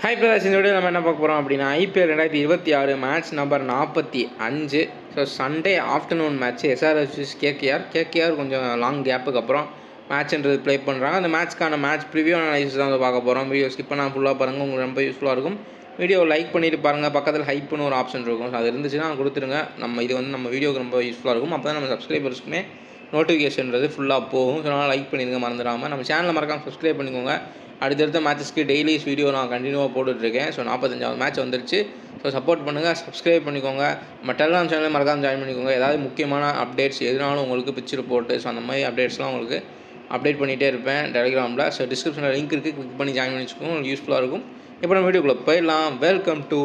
Hi brothers, இந்த video நம்ம என்ன பார்க்க போகிறோம் அப்படின்னா IPL 2026 match number 45. So Sunday afternoon match SRH vs KKR கொஞ்சம் லாங் கேப்புக்கு அப்புறம் மேட்ச்ன்றது ப்ளே பண்ணுறாங்க. அந்த மேட்ச்க்கான மேட்ச் ப்ரிவியூ அனாலிசிஸ் தான் வந்து பார்க்க போகிறோம். வீடியோ ஸ்கிப் பண்ணால் ஃபுல்லாக பாருங்கள், உங்களுக்கு ரொம்ப யூஸ்ஃபுல்லாக இருக்கும். வீடியோ லைக் பண்ணிட்டு பாருங்கள், பக்கத்தில் ஹைப்னு ஒரு ஆப்ஷன் இருக்கும், அது இருந்துச்சுன்னா கொடுத்துருங்க. இது வந்து நம்ம வீடியோக்கு ரொம்ப யூஸ்ஃபுல்லாக இருக்கும். அப்போ தான் நம்ம சப்ஸ்கிரைபர்ஸ்க்குமே நோட்டிஃபிகேஷன்றது ஃபுல்லாக போகும். ஸோ அதனால் லைக் பண்ணிடுங்க, மறந்துடாமல். நம்ம சேனலில் மறக்காமல் சப்ஸ்கிரைப் பண்ணிக்கோங்க. அடுத்தடுத்த மேட்சஸ்க்கு டெய்லிஸ் வீடியோ நான் கண்டினியூவாக போட்டுட்ருக்கேன். ஸோ 45வது மேட்ச் வந்துருச்சு. ஸோ சப்போர்ட் பண்ணுங்கள், சப்ஸ்கிரைப் பண்ணிக்கோங்க. நம்ம டெலிகிராம் சேனலில் மறக்காமல் ஜாயின் பண்ணிக்கோங்க. ஏதாவது முக்கியமான அப்டேட்ஸ் எதுனாலும் உங்களுக்கு பிச்சு ரிப்போர்ட்டு, ஸோ அந்த மாதிரி அப்டேட்ஸ்லாம் உங்களுக்கு அப்டேட் பண்ணிகிட்டே இருப்பேன் டெலிகிராமில். ஸோ டிஸ்கிரிப்ஷனில் லிங்க் இருக்குது, கிளிக் பண்ணி ஜாயின் பண்ணி வச்சுக்கோங்க, உங்களுக்கு யூஸ்ஃபுல்லாக இருக்கும். இப்போ நம்ம வீடியோக்குள்ளே போயிடலாம். Welcome to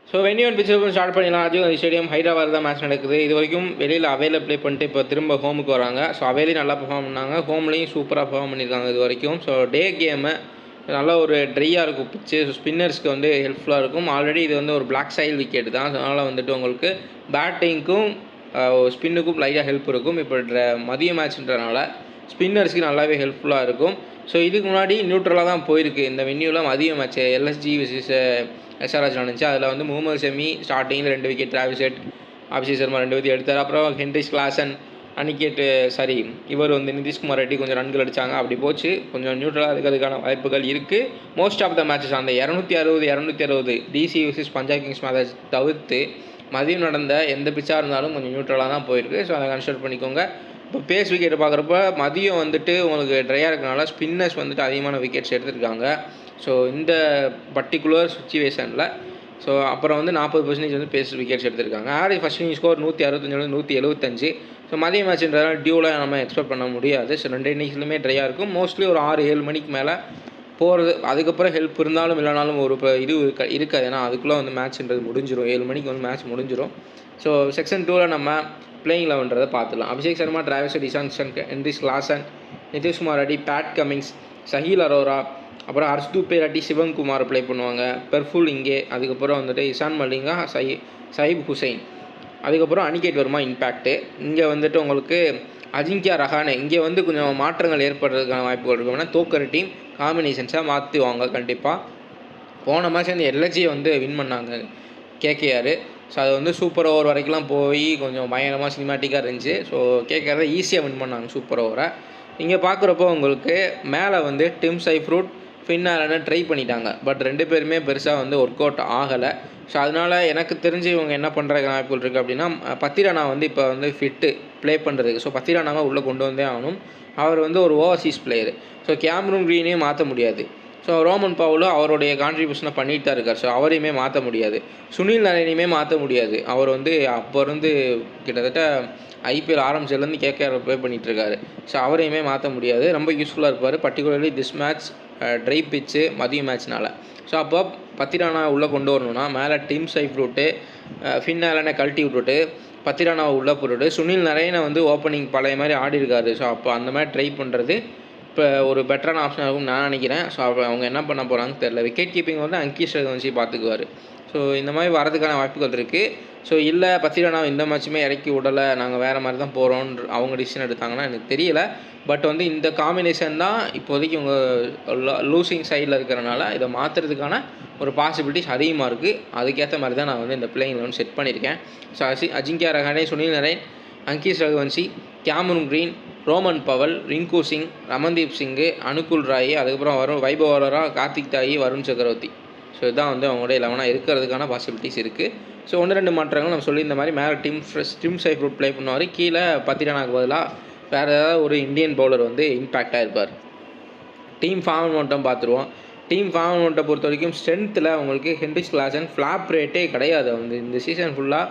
so venue and picture start பண்ணிடலாம். ராஜீவ் ஸ்டேடியம் ஹைதராபாத் தான் மேட்ச் நடக்குது. இது வரைக்கும் வெளியில் அவையில் ப்ளே பண்ணிட்டு இப்போ திரும்ப ஹோமுக்கு வராங்க. ஸோ அவையிலையும் நல்லா பெர்ஃபார்ம் பண்ணாங்க, ஹோம்லேயும் சூப்பராக பெர்ஃபார்ம் பண்ணியிருக்காங்க இது வரைக்கும். ஸோ டே கேமு நல்லா ஒரு ட்ரையாக இருக்கும் பிச்சு. ஸோ ஸ்பின்னர்ஸ்க்கு வந்து ஹெல்ப்ஃபுல்லாக இருக்கும். ஆல்ரெடி இது வந்து ஒரு பிளாக் சைல் விக்கெட் தான். ஸோ அதனால் வந்துட்டு உங்களுக்கு பேட்டிங்க்கும் ஸ்பின்னுக்கும் லைட்டாக ஹெல்ப் இருக்கும். இப்போ மதிய மேட்ச்ன்றனால ஸ்பின்னர்ஸ்க்கு நல்லாவே ஹெல்ப்ஃபுல்லாக இருக்கும். ஸோ இதுக்கு முன்னாடி நியூட்ரலாக தான் போயிருக்கு இந்த வென்யூவில் மதிய மேட்ச். எல்எஸ்ஜி vs எஸ்ஆர்எச் நடந்துச்சு. அதில் வந்து முகமது ஷமி ஸ்டார்டிங்கில் 2 wicket, Travis head, Abhishek Sharma 2 wicket எடுத்தார். அப்புறம் ஹென்ரிச் கிளாசன், இவர் வந்து நிதிஷ்குமார் ரெட்டி கொஞ்சம் ரன்கள் அடித்தாங்க. அப்படி போச்சு. கொஞ்சம் நியூட்ரலாக இருக்கிறதுக்கான வாய்ப்புகள் இருக்குது. மோஸ்ட் ஆஃப் த மேட்சஸ் அந்த 260 DC vs Punjab Kings match தவிர்த்து மதியம் நடந்த எந்த பிச்சாக இருந்தாலும் கொஞ்சம் நியூட்ரலாக தான் போயிருக்கு. ஸோ அதை கன்சிடர் பண்ணிக்கோங்க. இப்போ பேஸ் விக்கெட் பார்க்குறப்ப மதியம் வந்துட்டு உங்களுக்கு ட்ரையாக இருக்கிறனால ஸ்பின்னர்ஸ் வந்துட்டு அதிகமான விக்கெட்ஸ் எடுத்துருக்காங்க. ஸோ இந்த பர்டிகுலர் சுச்சுவேஷனில் அப்புறம் வந்து 40% வந்து பேஸ் விக்கெட்ஸ் எடுத்திருக்காங்க. Average first inning score 165 175. So மதிய மேட்ச்ன்றதால டியூவில் நம்ம எக்ஸ்பெக்ட் பண்ண முடியாது. ஸோ 2 இன்னிங்ஸ்லுமே ட்ரையாக இருக்கும். மோஸ்ட்லி ஒரு 6-7 மணிக்கு மேலே போகிறது. அதுக்கப்புறம் ஹெல்ப் இருந்தாலும் இல்லைனாலும் ஒரு இது இருக்காது. ஏன்னா அதுக்குள்ளே வந்து மேட்ச்ன்றது முடிஞ்சிடும். 7 மணிக்கு வந்து மேட்ச் முடிஞ்சிடும். ஸோ செக்ஷன் 2ல் நம்ம பிளேயிங் 11 பார்த்துக்கலாம். Abhishek Sharma, Travis head, Ishant Shankar, Heinrich Klaasen, Nitish Kumar Reddy, bad Cummins, சஹீல் அரோரா, அப்புறம் ஹர்ஷ்தூப் இல்லாட்டி சிவங்குமார் ப்ளே பண்ணுவாங்க. பெர்ஃபுல் இங்கே, அதுக்கப்புறம் வந்துட்டு இசான் மல்லிங்கா, சஹீப் ஹுசைன், அதுக்கப்புறம் அனிகேட் வர்மா இம்பேக்ட்டு. இங்கே வந்துட்டு உங்களுக்கு அஜிங்கியா ரஹானே. இங்கே வந்து கொஞ்சம் மாற்றங்கள் ஏற்படுறதுக்கான வாய்ப்புகள் இருக்கும். ஏன்னா தோக்கிற டீம் காம்பினேஷன்ஸாக மாற்றுவாங்க கண்டிப்பாக. போன மேட்ச் வந்து எல்எஸ்ஜியை வந்து வின் பண்ணாங்க கேகேஆர். ஸோ அது வந்து சூப்பர் ஓவர் வரைக்கும்லாம் போய் கொஞ்சம் பயங்கரமாக சினிமாட்டிக்காக இருந்துச்சு. ஸோ கேகேஆர் தான் ஈஸியாக வின் பண்ணாங்க சூப்பர் ஓவரை. இங்கே பார்க்குறப்போ உங்களுக்கு மேலே வந்து டிம் சைஃப்ரூட், ஃபின் ஆலன் ட்ரை பண்ணிட்டாங்க. பட் 2 பேருமே பெருசாக வந்து ஒர்க் அவுட் ஆகலை. ஸோ அதனால் எனக்கு தெரிஞ்சு இவங்க என்ன பண்ணுறதுக்கு வாய்ப்புகள் இருக்குது அப்படின்னா, பத்திரானா வந்து இப்போ வந்து ஃபிட்டு ப்ளே பண்ணுறதுக்கு. ஸோ பத்திரானாவை உள்ளே கொண்டு வந்தே ஆகணும். அவர் வந்து ஒரு ஓவர்சீஸ் பிளேயர். ஸோ கேமரூன் க்ரீனையும் மாற்ற முடியாது. ஸோ ரோமன் பவுலும் அவருடைய கான்ட்ரிபியூஷனை பண்ணிட்டு தான் இருக்கார். ஸோ அவரையுமே மாற்ற முடியாது. சுனில் நரேனையுமே மாற்ற முடியாது. அவர் வந்து அப்போ இருந்து கிட்டத்தட்ட ஐபிஎல் ஆரம்பிச்சதுலேருந்து கேகேஆர் ப்ளே பண்ணிகிட்ருக்காரு. ஸோ அவரையுமே மாற்ற முடியாது. ரொம்ப யூஸ்ஃபுல்லாக இருப்பார். பர்டிகுலர்லி திஸ் மேட்ச் ட்ரை பிச்சு மதிய மேட்ச்னால. ஸோ அப்போ பத்திரானா உள்ளே கொண்டு வரணும்னா மேலே டிம் சைஃப்ரூட்டு, ஃபின் ஆலனை கழட்டி விட்டுட்டு பத்திரானாவை உள்ளே போட்டுட்டு சுனில் நரேனை வந்து ஓப்பனிங் பழைய மாதிரி ஆடி இருக்காரு. ஸோ அப்போ அந்த மாதிரி ட்ரை பண்ணுறது இப்போ ஒரு பெட்டரான ஆப்ஷனாக இருக்கும்னு நான் நினைக்கிறேன். ஸோ அவங்க என்ன பண்ண போகிறாங்கன்னு தெரில. விக்கெட் கீப்பிங் வந்து அங்கீஷ் ரகுவன்ஷி பார்த்துக்குவார். ஸோ இந்த மாதிரி வரதுக்கான வாய்ப்புகள் இருக்குது. ஸோ இல்லை பத்திரானா இந்த மேட்சுமே இறக்கி விடலை, நாங்கள் வேறு மாதிரி தான் போகிறோன்னு அவங்க டிசிஷன் எடுத்தாங்கன்னா எனக்கு தெரியலை. பட் வந்து இந்த காம்பினேஷன் தான் இப்போதைக்கு உங்கள் லூசிங் சைடில் இருக்கிறனால இதை மாற்றுறதுக்கான ஒரு பாசிபிலிட்டிஸ் அதிகமாக இருக்குது. அதுக்கேற்ற மாதிரி தான் நான் வந்து இந்த பிளேயிங் 11 செட் பண்ணியிருக்கேன். So Ajinkya Rahane, Sunil Narine, Angkrish Raghuvanshi, Cameron Green, Rovman Powell, Rinku Singh, Ramandeep Singh, Anukul Roy, அதுக்கப்புறம் வைபவ் அரோரா, கார்த்திக் தாயி, வருண் சக்கரவர்த்தி. ஸோ இதுதான் வந்து அவங்களுடைய 11 இருக்கிறதுக்கான பாசிபிலிட்டிஸ் இருக்குது. ஸோ 1-2 மாற்றங்கள் நம்ம சொல்லி இந்த மாதிரி மேலே டிம் சைஃப்ரூட் ப்ளே பண்ணுவார். கீழே பத்திரானாக்கு பதிலாக வேறு ஏதாவது ஒரு இந்தியன் பவுலர் வந்து இம்பேக்டாக இருப்பார். டீம் ஃபார்ம் மட்டும் பார்த்துருவோம். டீம் ஃபார்ம் மட்டும் பொறுத்த வரைக்கும் ஸ்ட்ரென்த்தில் உங்களுக்கு ஹென்ரிச் கிளாசன் ஃப்ளாப் ரேட்டே கிடையாது. வந்து இந்த சீசன் ஃபுல்லாக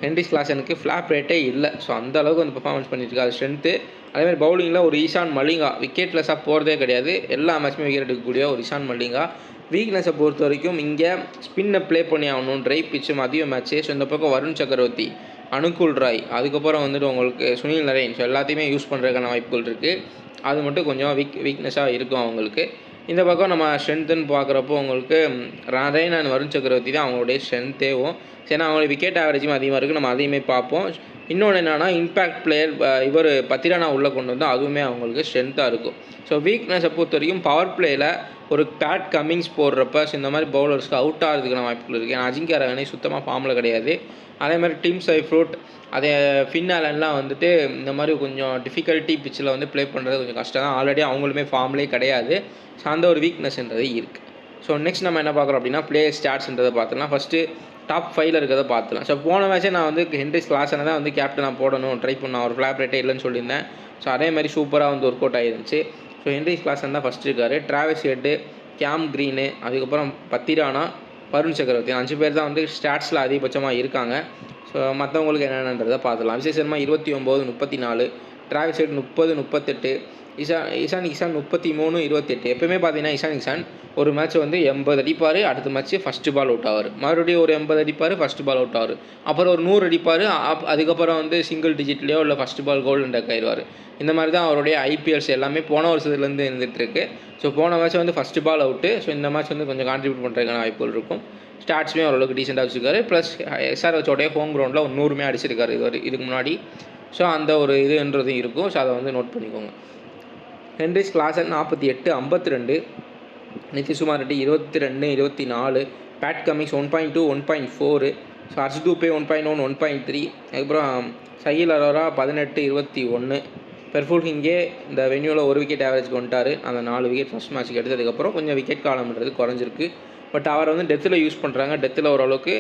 ஹென்ரிச் கிளாசனுக்கு ஃப்ளாப் ரேட்டே இல்லை. ஸோ அந்த அளவுக்கு வந்து பெர்ஃபார்மன்ஸ் பண்ணியிருக்காரு ஸ்ட்ரென்த்து. அதேமாதிரி பவுலிங்கில் ஒரு இஷான் மல்லிங்கா விக்கெட்லெஸ்ஸாக போகிறதே கிடையாது. எல்லா மேட்சுமே விக்கெட் எடுக்கக்கூடிய ஒரு இஷான் மல்லிங்கா. வீக்னஸை பொறுத்த வரைக்கும் இங்கே ஸ்பின்னை ப்ளே பண்ணி ஆகணும். ட்ரை பிச்சு மதிய மேட்ச்சு. ஸோ இந்த பக்கம் வருண் சக்கரவர்த்தி, அனுகுல் ராய், அதுக்கப்புறம் வந்துட்டு உங்களுக்கு சுனில் நரேன். ஸோ எல்லாத்தையுமே யூஸ் பண்ணுறதுக்கான வாய்ப்புகள் இருக்குது. அது மட்டும் கொஞ்சம் வீக்னஸாக இருக்கும் அவங்களுக்கு. இந்த பக்கம் நம்ம ஸ்ட்ரென்த்துன்னு பார்க்குறப்போ உங்களுக்கு நரேன் அண்ட் வருண் சக்கரவர்த்தி தான் அவங்களுடைய ஸ்ட்ரென்த்தேவும். ஏன்னா அவங்களுடைய விக்கெட் ஆவரேஜும் அதிகமாக இருக்குது. நம்ம அதையுமே பார்ப்போம். இன்னொன்று என்னென்னா இம்பேக்ட் பிளேயர் இவர் பத்திரானா உள்ளே கொண்டு வந்தால் அதுவுமே அவங்களுக்கு ஸ்ட்ரென்த்தாக இருக்கும். ஸோ வீக்னஸை பொறுத்த வரைக்கும் பவர் பிளேயில் ஒரு பேட் கம்மிங்ஸ் போடுறப்ப இந்த மாதிரி பவுலர்ஸ்க்கு அவுட் ஆகிறதுக்கான வாய்ப்புகள் இருக்குது. ஏன்னா அஜிங்கியா ரஹானே சுத்தமாக ஃபார்மில் கிடையாது. அதே மாதிரி டிம் சைஃப்ரூட் அதே ஃபின் ஆலன்லாம் வந்துட்டு இந்த மாதிரி கொஞ்சம் டிஃபிகல்ட்டி பிச்சில் வந்து ப்ளே பண்ணுறது கொஞ்சம் கஷ்டம் தான். ஆல்ரெடி அவங்களுமே ஃபார்ம்லேயே கிடையாது. ஸோ அந்த ஒரு வீக்னஸ்ன்றது இருக்குது. ஸோ நெக்ஸ்ட் நம்ம என்ன பார்க்குறோம் அப்படின்னா பிளேயர் ஸ்டாட்ஸ்ன்றதை பார்த்துலாம். ஃபஸ்ட்டு டாப் 5ல் இருக்கிறத பார்த்துலாம். ஸோ போன மேட்சே நான் வந்து ஹென்ரிஸ் கிளாஸனை தான் வந்து கேப்டனாக போடணும் ட்ரை பண்ணேன். ஒரு ஃப்ளாப்ரேட்டே இல்லைன்னு சொல்லியிருந்தேன். ஸோ அதே மாதிரி சூப்பராக வந்து ஒர்க் அவுட் ஆகிருந்துச்சு. ஸோ ஹென்ரிஸ் கிளாஸன் தான் ஃபஸ்ட் இருக்கார். டிராவிஸ் ஹெட்டு, கேம் க்ரீனு, அதுக்கப்புறம் பத்திரானா, வருண் சக்கரவர்த்தி 5 பேர் தான் வந்து ஸ்டாட்ஸில் அதிகபட்சமாக இருக்காங்க. ஸோ மற்றவங்களுக்கு என்னென்னன்றதை பார்த்துலாம். Abhishek Sharma 29, 34, Travis Head 30, 38, Ishan Kishan 33, 28. எப்பவுமே பார்த்தீங்கன்னா இஷான் கிஷான் ஒரு மேட்ச் வந்து 80 அடிப்பார். அடுத்த மேட்ச் ஃபஸ்ட்டு பால் அவுட் ஆவார். மறுபடியும் ஒரு 80 அடிப்பார், ஃபஸ்ட்டு பால் அவுட் ஆவார். அப்புறம் ஒரு 100 அடிப்பார். அதுக்கப்புறம் வந்து சிங்கிள் டிஜிட்லேயோ இல்லை ஃபஸ்ட்டு பால் கோல்டன் டக் ஆயிடுவார். இந்த மாதிரி தான் அவருடைய ஐபிஎல்ஸ் எல்லாமே போன வருஷத்துலேருந்து இருந்துகிட்ருக்கு. ஸோ போன மேட்ச் வந்து ஃபஸ்ட்டு பால் அவுட்டு. ஸோ இந்த மேட்ச் வந்து கொஞ்சம் கான்ட்ரிபியூட் பண்ணுறதுக்கான வாய்ப்புகள் இருக்கும். ஸ்டாட்ஸுமே ஓரளவுக்கு டீசெண்டாக வச்சுருக்காரு. ப்ளஸ் எஸ்ஆர்ஹெச்சோடைய ஹோம் கிரவுண்டில் ஒரு 100மே அடிச்சிருக்காரு இதுக்கு முன்னாடி. ஸோ அந்த ஒரு இதுன்றதும் இருக்கும். ஸோ அதை வந்து நோட் பண்ணிக்கோங்க. Henry's Klaasen 48, 52, Nitish Kumar Reddy 22, 24, bad Cummins 1.2, 1.4, so ஹர்ஷ்தூபே 1.1, 1.3, அதுக்கப்புறம் சஹில் அரோரா 18, 21, பெர்ஃபுல் ஹிங்கே இந்த வென்யூவில் ஒரு விக்கெட் ஆவரேஜ்க்கு வந்துட்டார். அந்த 4 விக்கெட் ஃபஸ்ட் மேட்ச்சுக்கு எடுத்ததுக்கப்புறம் கொஞ்சம் விக்கெட் காலம்ன்றது குறைஞ்சிருக்கு. பட் அவரை வந்து டெத்தில் யூஸ் பண்ணுறாங்க. டெத்தில் ஓரளவுக்கு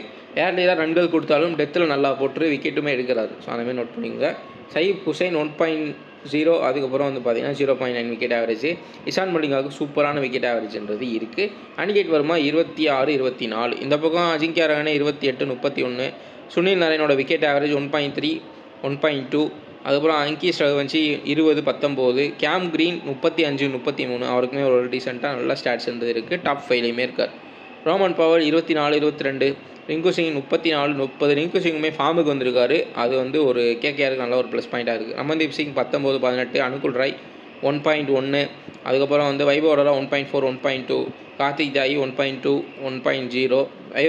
ஏர்லியாக ரன்கள் கொடுத்தாலும் டெத்தில் நல்லா போட்டு விக்கெட்டுமே எடுக்கிறாரு. ஸோ அந்தமாதிரி நோட் பண்ணிக்கோங்க. சயீப் ஹுசைன் 1.0, அதுக்கப்புறம் வந்து பார்த்தீங்கன்னா 0.9 விக்கெட் ஆவரேஜ். இஷான் மலிங்காவுக்கு சூப்பரான விக்கெட் ஆவரேஜ்ன்றது இருக்குது. அனிகேட் வர்மா 26, 24. இந்த பக்கம் அஜிங்கியா ரஹானே 28, 31. சுனில் நரேனோட விக்கெட் ஆவரேஜ் 1.3, 1.2. அதுக்கப்புறம் அங்கீஷ் ரகுவன்ஷி 20, 19. Cam Green 35, 33. அவருக்குமே ஒரு டீசெண்டாக நல்ல ஸ்டாட்ஸ் இருந்தது இருக்குது. டாப் 5லேயுமே இருக்கார். Rovman Powell 24, 22. ரிங்கு சிங் 34, 30. ரிங்கு சிங்குமே ஃபார்முக்கு வந்திருக்காரு. அது வந்து ஒரு கேகேஆருக்கு நல்ல ஒரு ப்ளஸ் பாயிண்ட்டாக இருக்குது. அமன்தீப் சிங் 19, 18. அனுகுல் ராய் 1.1. அதுக்கப்புறம் வந்து வைபவ் ஓரலா 1.4, 1.2. கார்த்திக் ஜாயி 1.2, 1.0.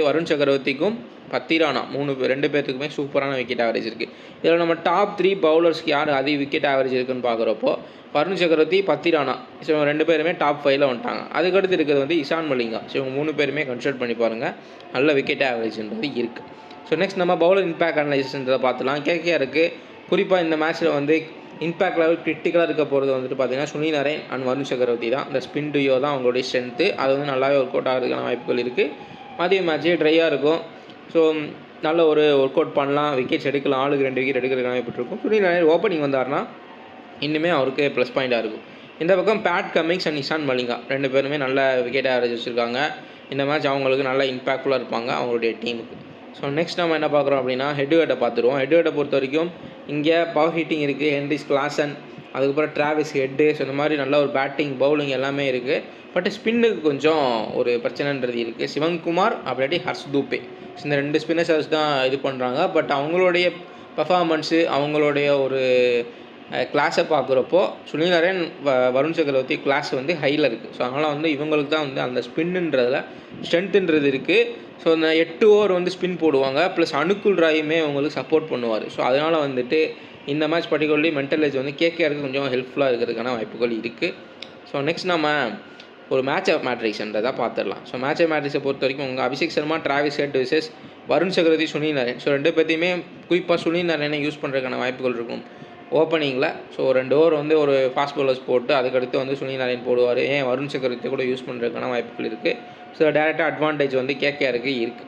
வருண் சக்கரவர்த்திக்கும் பத்திரானா 2 பேர்த்துக்குமே சூப்பரான விக்கெட் ஆவரேஜ் இருக்குது. இதில் நம்ம டாப் 3 பவுலர்ஸ்க்கு யார் அதிக விக்கெட் ஆவரேஜ் இருக்குன்னு பார்க்குறப்போ வருண் சக்கரவர்த்தி, பத்திரானா, ஸோ 2 பேருமே டாப் 5ல் வந்துட்டாங்க. அதுக்கடுத்து இருக்கிறது வந்து இஷான் மலிங்கா. ஸோ இவங்க 3 பேருமே கன்சிடர் பண்ணி பாருங்கள். நல்ல விக்கெட் ஆவரேஜ்ன்றது இருக்குது. ஸோ நெக்ஸ்ட் நம்ம பவுலர் இம்பேக்ட் அனலைசிஸ்ன்றதை பார்த்துலாம். கேகேஆருக்கு குறிப்பாக இந்த மேட்ச்சில் வந்து இம்பேக்ட் லெவல் கிரிட்டிக்கலாக இருக்க போகிறது வந்துட்டு பார்த்தீங்கன்னா சுனில் நரேன் அண்ட் வருண் சக்கரவர்த்தி தான். இந்த ஸ்பின் டியோ தான் அவங்களுடைய ஸ்ட்ரென்த்து. அது வந்து நல்லாவே ஒர்க் அவுட் ஆகிறதுக்கான வாய்ப்புகள் இருக்குது. மதிய மேட்ச்சே ட்ரையாக இருக்கும். ஸோ நல்ல ஒரு ஒர்க் அவுட் பண்ணலாம். விக்கெட்ஸ் எடுக்கலாம். ஆளுக்கு 2 விக்கெட் எடுக்கிறதுக்கான வாய்ப்பு இருக்கும். சுனில் நரேன் ஓப்பனிங் வந்தார்னா இன்னுமே அவருக்கு ப்ளஸ் பாயிண்ட்டாக இருக்கும். இந்த பக்கம் Pat Cummins and Eshan Malinga 2 பேருமே நல்ல விக்கெட் ஆவரேஜ் வச்சுருக்காங்க. இந்த மேட்ச் அவங்களுக்கு நல்ல இம்பாக்ட்ஃபுல்லாக இருப்பாங்க அவங்களுடைய டீமுக்கு. ஸோ நெக்ஸ்ட் நம்ம என்ன பார்க்குறோம் அப்படின்னா ஹெட்வேர்டை பார்த்துருவோம். ஹெட்வேர்டை பொறுத்த வரைக்கும் இங்கே பவர் ஹீட்டிங் இருக்குது. ஹென்ரிஸ் கிளாஸன், அதுக்கப்புறம் டிராவிஸ் ஹெட்டு. ஸோ இந்த மாதிரி நல்ல ஒரு பேட்டிங் பவுலிங் எல்லாமே இருக்குது. பட் ஸ்பின்னுக்கு கொஞ்சம் ஒரு பிரச்சனைன்றது இருக்குது. சிவன்குமார் அப்படியே ஹர்ஷ்தூபே, இந்த 2 ஸ்பின்னர்ஸ் தான் இது பண்ணுறாங்க. பட் அவங்களுடைய பர்ஃபார்மன்ஸு, அவங்களுடைய ஒரு கிளாஸை பார்க்குறப்போ சுனில் நரேன், வருண் சக்கரவர்த்தி கிளாஸ் வந்து ஹையில் இருக்குது. ஸோ அதனால் வந்து இவங்களுக்கு தான் வந்து அந்த ஸ்பின்னுன்றதில் ஸ்ட்ரென்த்துன்றது இருக்குது. ஸோ அந்த 8 ஓவர் வந்து ஸ்பின் போடுவாங்க. ப்ளஸ் அனுகுல் ராயுமே அவங்களுக்கு சப்போர்ட் பண்ணுவார். ஸோ அதனால் வந்துட்டு இந்த மேட்ச் பர்டிகுலர்லி மென்டல் ஏஜ் வந்து கேகேஆருக்கு கொஞ்சம் ஹெல்ப்ஃபுல்லாக இருக்கிறதுக்கான வாய்ப்புகள் இருக்குது. ஸோ நெக்ஸ்ட் நம்ம ஒரு மேட்ச் ஆஃப் மேட்ரிக்ஸ்ன்றதை பார்த்துடலாம். ஸோ மேட்ச் ஆஃப் மேட்ரிக்ஸை பொறுத்த வரைக்கும் உங்கள் Abhishek Sharma, Travis Head versus Varun Chakravarthy, Sunil Narine. So 2 பேர்த்தையுமே குறிப்பாக சுனில் நரேனை யூஸ் பண்ணுறதுக்கான வாய்ப்புகள் இருக்கும் ஓப்பனிங்கில். ஸோ 2 ஓவர் வந்து ஒரு ஃபாஸ்ட் பவுலர்ஸ் போட்டு அதுக்கடுத்து வந்து சுனில் நரேன் போடுவார். ஏன் வருண் சக்கரவர்த்தி கூட யூஸ் பண்ணுறதுக்கான வாய்ப்புகள் இருக்குது. ஸோ டேரெக்டாக அட்வான்டேஜ் வந்து கேகேஆருக்கு இருக்குது.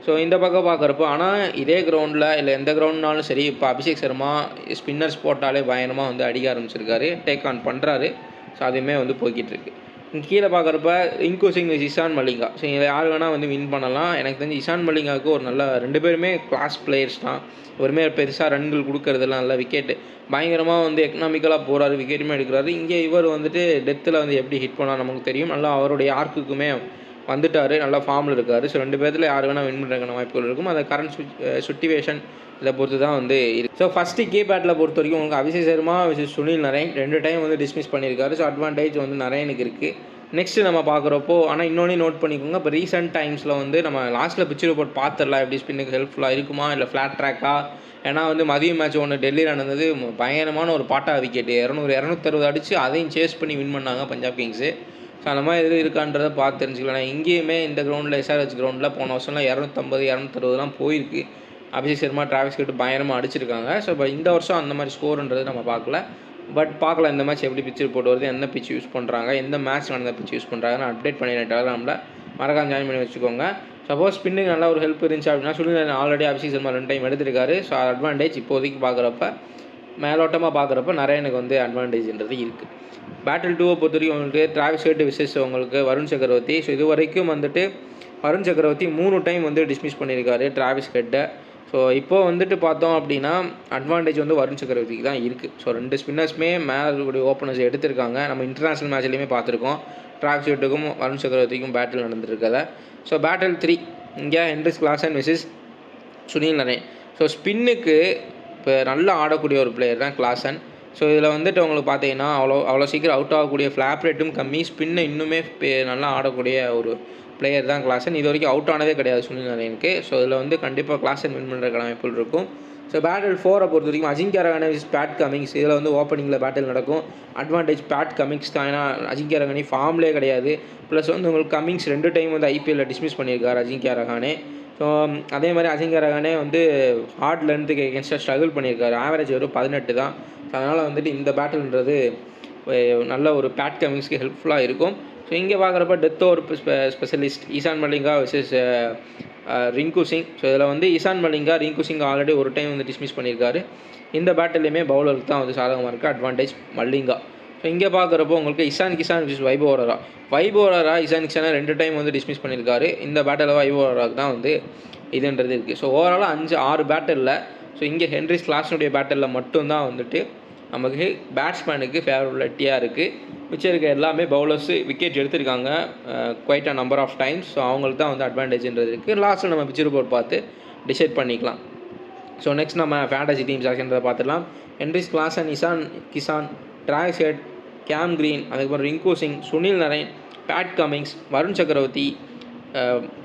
ஸோ இந்த பக்கம் பார்க்குறப்போ ஆனால் இதே கிரவுண்டில் இல்லை எந்த கிரவுண்ட்னாலும் சரி இப்போ அபிஷேக் சர்மா ஸ்பின்னர்ஸ் போட்டாலே பயங்கரமாக வந்து அடிக்க ஆரம்பிச்சிருக்காரு. டேக் ஆன் பண்ணுறாரு. ஸோ அதுவுமே வந்து போய்கிட்டு இருக்குது. கீழே பார்க்குறப்ப ரிங்கு சிங் இஷான் மலிங்கா. ஸோ இதில் யார் வேணால் வந்து வின் பண்ணலாம். எனக்கு தெரிஞ்சு இஷான் மலிங்காவுக்கு ஒரு நல்ல 2 பேருமே கிளாஸ் பிளேயர்ஸ் தான். ஒருமே பெருசாக ரன்கள் கொடுக்கறதெல்லாம் நல்ல விக்கெட்டு பயங்கரமாக வந்து எக்கனாமிக்கலாக போகிறாரு. விக்கெட்டுமே எடுக்கிறாரு. இங்கே இவர் வந்துட்டு டெத்தில் வந்து எப்படி ஹிட் பண்ணால் நமக்கு தெரியும். நல்லா அவருடைய ஆர்க்குக்குமே வந்துட்டார். நல்லா ஃபார்மில் இருக்கார். ஸோ 2 பேர்த்தில் யார் வேணால் வின் பண்ணுறதுக்கான வாய்ப்புகள் இருக்கும். அந்த கரண்ட் சிச்சுவேஷன் இதை பொறுத்து தான் வந்து இருக்குது. ஸோ ஃபஸ்ட்டு கே பேட்டில் பொறுத்த வரைக்கும் உங்களுக்கு அபிஷேக் சர்மா விசஸ் சுனில் நரேன் 2 டைம் வந்து டிஸ்மிஸ் பண்ணியிருக்காரு. ஸோ அட்வான்டேஜ் வந்து நரேனுக்கு இருக்குது. நெக்ஸ்ட்டு நம்ம பார்க்குறப்போ ஆனால் இன்னொன்று நோட் பண்ணிக்கோங்க, இப்போ ரீசெண்ட் டைம்ஸில் வந்து நம்ம லாஸ்ட்டில் பிட்ச் ரிப்போர்ட் பார்த்துடலாம் எப்படி ஸ்பின்னுக்கு ஹெல்ப்ஃபுல்லாக இருக்குமா இல்லை ஃப்ளாட் ட்ராக்கா. ஏன்னா வந்து மதியம் மேட்ச் ஒன்று டெல்லியில் நடந்தது, பயங்கரமான ஒரு பாட்டா விக்கெட்டு 260 அடித்து அதையும் சேஸ் பண்ணி வின் பண்ணாங்க பஞ்சாப் கிங்ஸு. ஸோ அந்த மாதிரி எது இருக்கான்றதை பார்த்து தெரிஞ்சுக்கலாம். இங்கேயுமே இந்த கிரௌண்டில் SRH கிரௌண்டில் போன வருஷம்லாம் 250 260 போயிருக்கு. அபிஷேக் சர்மா டிராவிஸ் ஹெட் பயங்கரமாக அடிச்சிருக்காங்க. ஸோ இப்போ இந்த வருஷம் அந்த மாதிரி ஸ்கோருன்றது நம்ம பார்க்கல. பட் பார்க்கலாம் இந்த மேட்ச் எப்படி பிட்ச் ரிப்போர்ட் வருது, எந்த பிட்ச் யூஸ் பண்ணுறாங்க, எந்த மேட்ச் நடந்த பிட்ச் யூஸ் பண்ணுறாங்கன்னு அப்டேட் பண்ணிடுறேன் டெலகிராமில். மறக்காம ஜாயின் பண்ணி வச்சுக்கோங்க. சப்போஸ் ஸ்பின்னுக்கு நல்ல ஒரு ஹெல்ப் இருந்துச்சு அப்படின்னா சுனில் ஆல்ரெடி அபிஷேக் சர்மா 2 டைம் எடுத்திருக்காரு. ஸோ அட்வான்டேஜ் இப்போதைக்கு பார்க்குறப்ப மேலோட்டமாக பார்க்குறப்ப நிறைய எனக்கு வந்து அட்வான்டேஜ்ன்றது இருக்குது. பேட்டில் 2 பொறுத்த வரைக்கும் உங்களுக்கு டிராவிஸ் ஹெட் விசஸ் உங்களுக்கு வருண் சக்கரவர்த்தி. ஸோ இது வரைக்கும் வந்துட்டு வருண் சக்கரவர்த்தி 3 டைம் வந்து டிஸ்மிஸ் பண்ணியிருக்காரு டிராவிஸ் ஹெட்டை. ஸோ இப்போது வந்துட்டு பார்த்தோம் அப்படின்னா அட்வான்டேஜ் வந்து வருண் சக்கரவர்த்திக்கு தான் இருக்குது. ஸோ 2 ஸ்பின்னர்ஸுமே மேலே இருக்கக்கூடிய ஓப்பனர்ஸ் எடுத்திருக்காங்க. நம்ம இன்டர்நேஷ்னல் மேட்ச்லேயுமே பார்த்துருக்கோம் டிராவிஸ் ஹெட்டுக்கும் வருண் சக்கரவர்த்திக்கும் பேட்டில் நடந்திருக்கதை. ஸோ பேட்டில் 3 இங்கே Heinrich Klaasen versus Sunil Narine. So ஸ்பின்னுக்கு இப்போ நல்லா ஆடக்கூடிய ஒரு பிளேயர் தான் கிளாசன். ஸோ இதில் வந்துட்டு உங்களுக்கு பார்த்தீங்கன்னா அவ்வளோ சீக்கிரம் அவுட் ஆகக்கூடிய ஃப்ளாப் ரேட்டும் கம்மி, ஸ்பின்னை இன்னுமே நல்லா ஆடக்கூடிய ஒரு பிளேயர் தான் கிளாசன். இது வரைக்கும் அவுட் ஆனதே கிடையாது சுனில் நரேனுக்கு. ஸோ இதில் வந்து கண்டிப்பாக கிளாசன் வின் பண்ணுற வாய்ப்புகள் இருக்கும். ஸோ பேட்டில் 4 பொறுத்த வரைக்கும் அஜிங்கியா ரஹானே விஸ் பேட் கமிங்ஸ். இதில் வந்து ஓப்பனிங்கில் பேட்டில் நடக்கும். அட்வான்டேஜ் பேட் கமிங்ஸ் தான். ஏன்னா அஜிங்கியா ரஹானே ஃபார்ம்லேயே கிடையாது. ப்ளஸ் வந்து உங்களுக்கு கமிங்ஸ் 2 டைம் வந்து IPL டிஸ்மிஸ் பண்ணியிருக்காரு அஜிங்கியா ரஹானே. ஸோ அதே மாதிரி அஜிங்கியா ரஹானே வந்து ஹார்ட் லென்த்துக்கு எகென்ஸ்டாக ஸ்ட்ரகிள் பண்ணியிருக்காரு. ஆவரேஜ் வெறும் 18 தான். ஸோ அதனால் வந்துட்டு இந்த பேட்டில்ன்றது நல்ல ஒரு பேட் கமிங்ஸ்க்கு ஹெல்ப்ஃபுல்லாக இருக்கும். ஸோ இங்கே பார்க்குறப்ப death over specialist Eshan Malinga versus Rinku Singh. So இதில் வந்து ஈசான் மலிங்கா ரிங்கு சிங் ஆல்ரெடி ஒரு டைம் வந்து டிஸ்மிஸ் பண்ணியிருக்காரு. இந்த பேட்டிலையுமே பவுலருக்கு தான் வந்து சாதகமாக இருக்குது. அட்வான்டேஜ் மல்லிங்கா. ஸோ இங்கே பார்க்குறப்போ உங்களுக்கு இசான் கிசான் விசஸ் வைபவ் ஓரரா இசான் கிசானை 2 டைம் வந்து டிஸ்மிஸ் பண்ணியிருக்காரு. இந்த பேட்டில் வைபவ் ஓரராவுக்கு தான் வந்து இதுன்றது இருக்குது. ஸோ ஓவராலாக 5-6 பேட்டிலில் ஸோ இங்கே ஹென்ரிஸ் கிளாசனுடைய பேட்டிலில் மட்டும்தான் வந்துட்டு நமக்கு பேட்ஸ்மேனுக்கு ஃபேவரபிலிட்டியாக இருக்குது. மிச்சம் இருக்க எல்லாமே பவுலர்ஸு விக்கெட் எடுத்திருக்காங்க quite number of times. So அவங்களுக்கு தான் வந்து அட்வான்டேஜ்ன்றது இருக்குது. லாஸ்ட்டில் நம்ம பிட்ச் ரிப்போர்ட் பார்த்து டிசைட் பண்ணிக்கலாம். ஸோ நெக்ஸ்ட் நம்ம ஃபேண்டசி டீம் செலெக்ஷன்றதை பார்த்துக்கலாம். Heinrich Klaasen, Ishan Kishan, Travis Head, Cam Green, அதுக்கப்புறம் ரிங்கு சிங், சுனில் நரேன், பேட் கமிங்ஸ், வருண் சக்கரவர்த்தி,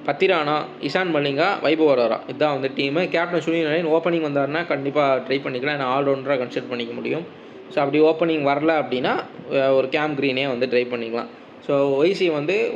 பத்திரானா, இசான் மலிங்கா, வைபவ் ஓரரா. இதுதான் வந்து team. Captain Sunil Narine opening வந்தாருன்னா கண்டிப்பாக ட்ரை பண்ணிக்கலாம். ஏன்னா ஆல்ரவுண்டராக கன்சிடர் பண்ணிக்க முடியும். ஸோ அப்படி ஓப்பனிங் வரல அப்படின்னா ஒரு கேம் க்ரீனே வந்து ட்ரை பண்ணிக்கலாம். ஸோ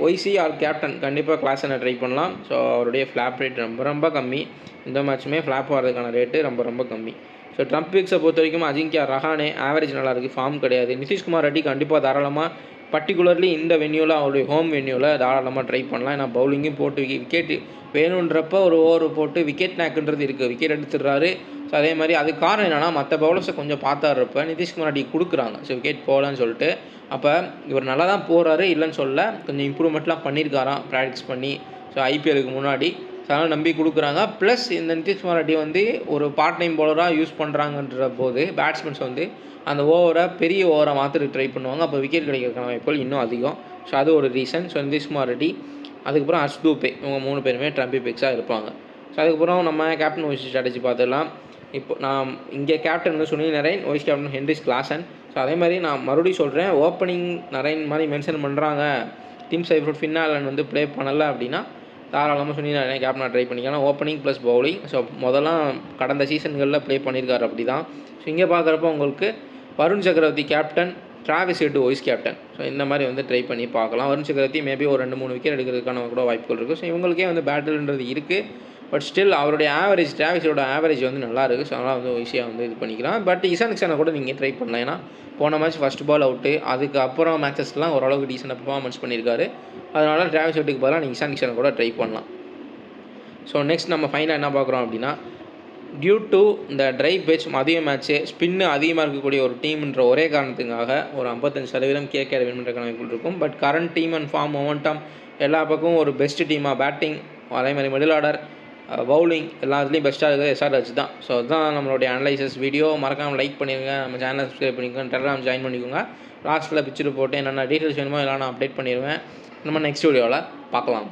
ஒய்சி ஆர் கேப்டன் கண்டிப்பாக கிளாஸனை ட்ரை பண்ணலாம். ஸோ அவருடைய ஃப்ளாப் ரேட் ரொம்ப கம்மி. இந்த மேட்சுமே ஃப்ளாப் ஆகிறதுக்கான ரேட்டு ரொம்ப கம்மி. ஸோ ட்ரம்ப் பிக்ஸை பொறுத்த வரைக்கும் அஜிங்கியா ரஹானே ஆவரேஜ் நல்லாயிருக்கு, ஃபார்ம் கிடையாது. நிதிஷ்குமார் ரெட்டி கண்டிப்பாக தாராளமாக பர்டிகுலர்லி இந்த வென்யூவில் அவருடைய ஹோம் வென்யூவில் தாராளமாக ட்ரை பண்ணலாம். ஏன்னா பவுலிங்கும் போட்டு விக்கெட் வேணுன்றப்போ ஒரு ஓவர் போட்டு விக்கெட் நாக்குன்றது இருக்குது, விக்கெட் எடுத்துடுறாரு. ஸோ அதே மாதிரி அதுக்கு காரணம் என்னென்னா மற்ற பவுலர்ஸை கொஞ்சம் பார்த்தாடுறப்ப நிதிஷ்குமார் ரெட்டி கொடுக்குறாங்க ஸோ விக்கெட் போகலன்னு சொல்லிட்டு. அப்போ இவர் நல்லா தான் போகிறாரு, இல்லைன்னு சொல்ல, கொஞ்சம் இம்ப்ரூவ்மெண்ட்லாம் பண்ணியிருக்காராம் ப்ராக்டிஸ் பண்ணி. ஸோ IPLக்கு முன்னாடி ஸோ அதனால் நம்பி கொடுக்குறாங்க. ப்ளஸ் இந்த நிதிஷ்குமார் ரெட்டி வந்து ஒரு பார்ட் டைம் பவுலராக யூஸ் பண்ணுறாங்கன்ற போது பேட்ஸ்மேன்ஸ் வந்து அந்த ஓவரை பெரிய ஓவரை மாற்றுறதுக்கு ட்ரை பண்ணுவாங்க. அப்போ விக்கெட் கிடைக்கிறதுக்கான வாய்ப்புகள் இன்னும் அதிகம். ஸோ அது ஒரு ரீசன். ஸோ நிதிஷ்குமார் ரெட்டி, அதுக்கப்புறம் ஹர்ஷ் தூபே, இவங்க 3 பேருமே ட்ரம்பி பிக்ஸாக இருப்பாங்க. ஸோ அதுக்கப்புறம் நம்ம கேப்டன் வைஸ் ஸ்ட்ராட்டஜி பார்த்துடலாம். இப்போ நான் இங்கே கேப்டன் வந்து Sunil Naren, vice captain Henry's Klaasen. So அதே மாதிரி நான் மறுபடியும் சொல்கிறேன், ஓப்பனிங் நரேன் மாதிரி மென்ஷன் பண்ணுறாங்க, டீம் சைஃப்ரூட் ஃபின்னாலன் வந்து ப்ளே பண்ணலை அப்படின்னா தாராளமாக சுனில் நரேன் கேப்டனாக ட்ரை பண்ணிக்கலாம். Opening plus bowling. ஸோ முதல்லாம் கடந்த சீசன்களில் ப்ளே பண்ணியிருக்காரு அப்படி தான். ஸோ இங்கே பார்க்குறப்போ உங்களுக்கு வருண் சக்கரவர்த்தி captain, Travis head vice captain. So இந்த மாதிரி வந்து ட்ரை பண்ணி பார்க்கலாம். வருண் சக்கரவர்த்தி மேபி ஒரு 2-3 விக்கெட் எடுக்கிறதுக்கான கூட வாய்ப்புகள் இருக்குது. ஸோ இவங்களுக்கே வந்து பேட்டில்ன்றது இருக்குது. பட் ஸ்டில் அவருடைய ஆவரேஜ், டிராவிஸோட ஆவரேஜ் வந்து நல்லா இருக்குது. ஸோ அதனால் வந்து ஈஸியாக வந்து இது பண்ணிக்கலாம். பட் இசான் கிசானை கூட நீங்கள் ட்ரை பண்ணலாம். ஏன்னா போன மேட்ச் ஃபஸ்ட் பால் அவுட்டு, அதுக்கப்புறம் மேட்சஸ்லாம் ஓரளவுக்கு டீசெண்டாக பர்ஃபார்மன்ஸ் பண்ணியிருக்காரு. அதனால் டிராவிஸ் ஹெட்டுக்கு பதிலாக நீங்கள் இசான் கிசானை கூட ட்ரை பண்ணலாம். ஸோ நெக்ஸ்ட் நம்ம ஃபைனலாக என்ன பார்க்குறோம் அப்படின்னா, டியூ டு இந்த ட்ரை பிட்ச் மதிய மேட்ச்சு ஸ்பின்னு அதிகமாக இருக்கக்கூடிய ஒரு டீம்ன்ற ஒரே காரணத்துக்காக ஒரு 55% KKR வின் பண்ணுற வாய்ப்புகள் இருக்கும். But current team and form momentum எல்லா பக்கமும் ஒரு பெஸ்ட் டீமாக பேட்டிங், அதே மாதிரி மிடில் ஆர்டர், பவுலிங் எல்லாத்துலேயும் பெஸ்ட்டாக இருக்குது SRH தான். ஸோ அதுதான் நம்மளுடைய அனலைசஸ் வீடியோ. மறக்காமல் லைக் பண்ணிடுங்க, நம்ம சேனலை சப்ஸ்கிரைப் பண்ணிக்கோங்க, டெலகிராம் ஜாயின் பண்ணிக்கோங்க. லாஸ்ட்டில் பிக்சர் போட்டு என்னென்ன டீட்டெயில்ஸ் வேணுமோ எல்லாம் நான் அப்டேட் பண்ணிடுவேன். நம்ம நெக்ஸ்ட் வீடியோவில் பார்க்கலாம்.